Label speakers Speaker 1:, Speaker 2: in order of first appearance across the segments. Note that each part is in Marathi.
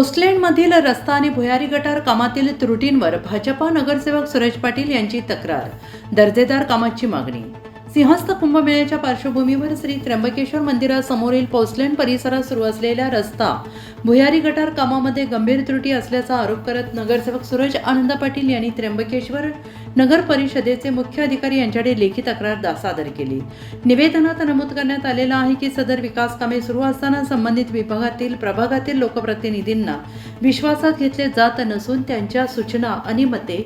Speaker 1: पोस्टलँडमधील रस्ता आणि भुयारी गटार कामातील त्रुटींवर भाजपा नगरसेवक सुरेश पाटील यांची तक्रार. दर्जेदार कामाची मागणी. सिंहस्थ कुंभमेळ्याच्या पार्श्वभूमीवर श्री त्र्यंबकेश्वर मंदिरासमोरील पोस्टलँड परिसरात सुरू असलेल्या रस्ता भुयारी गटार कामामध्ये गंभीर त्रुटी असल्याचा आरोप करत नगरसेवक सुरेश आनंद पाटील यांनी त्र्यंबकेश्वर नगर परिषदेचे मुख्य अधिकारी यांच्याकडे लेखी तक्रार सादर केली. निवेदनात नमूद करण्यात आलेलं आहे की सदर विकास कामे सुरू असताना संबंधित विभागातील प्रभागातील लोकप्रतिनिधींना विश्वासात घेतले जात नसून त्यांच्या सूचना आणि मते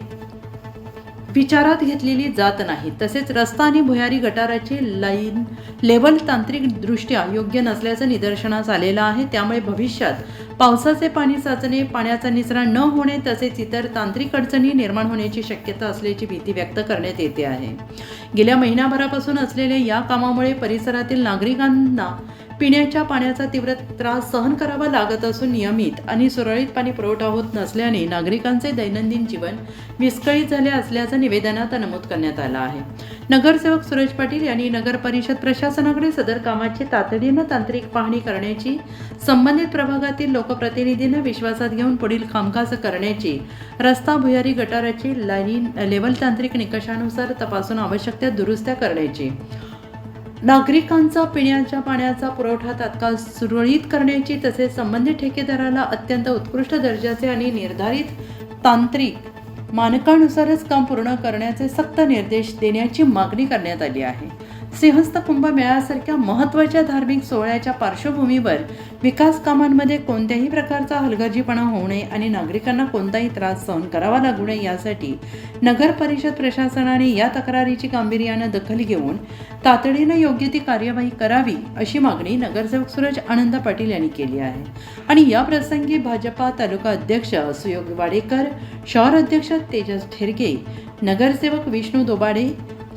Speaker 1: विचारात घेतलेली जात नाही. तसेच रस्ता आणि भुयारी गटाराची लाईन लेवल तांत्रिक दृष्ट्या योग्य नसल्याचं निदर्शनास आलेलं आहे. त्यामुळे भविष्यात पावसाचे पाणी साचणे, पाण्याचा निचरा न होणे तसेच इतर तांत्रिक अडचणी निर्माण होण्याची शक्यता असल्याची भीती व्यक्त करण्यात येते आहे. गेल्या महिनाभरापासून असलेल्या या कामामुळे परिसरातील नागरिकांना पिण्याच्या पाण्याचा तीव्र त्रास सहन करावा लागत असून नियमित आणि सुरळीत पाणी पुरवठा होत नसल्याने नागरिकांचे दैनंदिन जीवन विस्कळीत झाले असल्याचं निवेदनात नमूद करण्यात आलं आहे. नगरसेवक सुरेश पाटील यांनी नगर परिषद प्रशासनाकडे सदर कामाची तातडीनं तांत्रिक पाहणी करण्याची, संबंधित प्रभागातील लोकप्रतिनिधींना विश्वासात घेऊन पुढील कामकाज करण्याची, रस्ता भुयारी गटाराची लाईन लेवल तांत्रिक निकषानुसार तपासून आवश्यक त्या दुरुस्त्या करण्याची, नागरिकांचा पिण्याच्या पाण्याचा पुरवठा तात्काळ सुरळीत करण्याची तसेच संबंधित ठेकेदाराला अत्यंत उत्कृष्ट दर्जाचे आणि निर्धारित तांत्रिक मानकानुसारच काम पूर्ण करण्याचे सक्त निर्देश देण्याची मागणी करण्यात आली आहे. सिंहस्थ कुंभमेळ्यासारख्या महत्त्वाच्या धार्मिक सोहळ्याच्या पार्श्वभूमीवर विकास कामांमध्ये कोणत्याही प्रकारचा हलगर्जीपणा होऊ नये आणि नागरिकांना कोणताही त्रास सहन करावा लागू नये यासाठी नगर परिषद प्रशासनाने या तक्रारीची गांभीर्याने दखल घेऊन तातडीने योग्य ती कार्यवाही करावी अशी मागणी नगरसेवक सुरेश आनंद पाटील यांनी केली आहे. आणि या प्रसंगी भाजपा तालुका अध्यक्ष सुयोग वाडेकर, शहर अध्यक्ष तेजस ठेरगे, नगरसेवक विष्णू दोबाडे,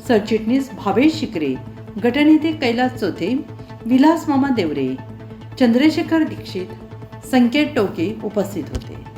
Speaker 1: सरचिटणीस भावेश शिकरे, गटनेते कैलास चोथे, विलास मामा देवरे, चंद्रशेखर दीक्षित, संकेत टोके उपस्थित होते.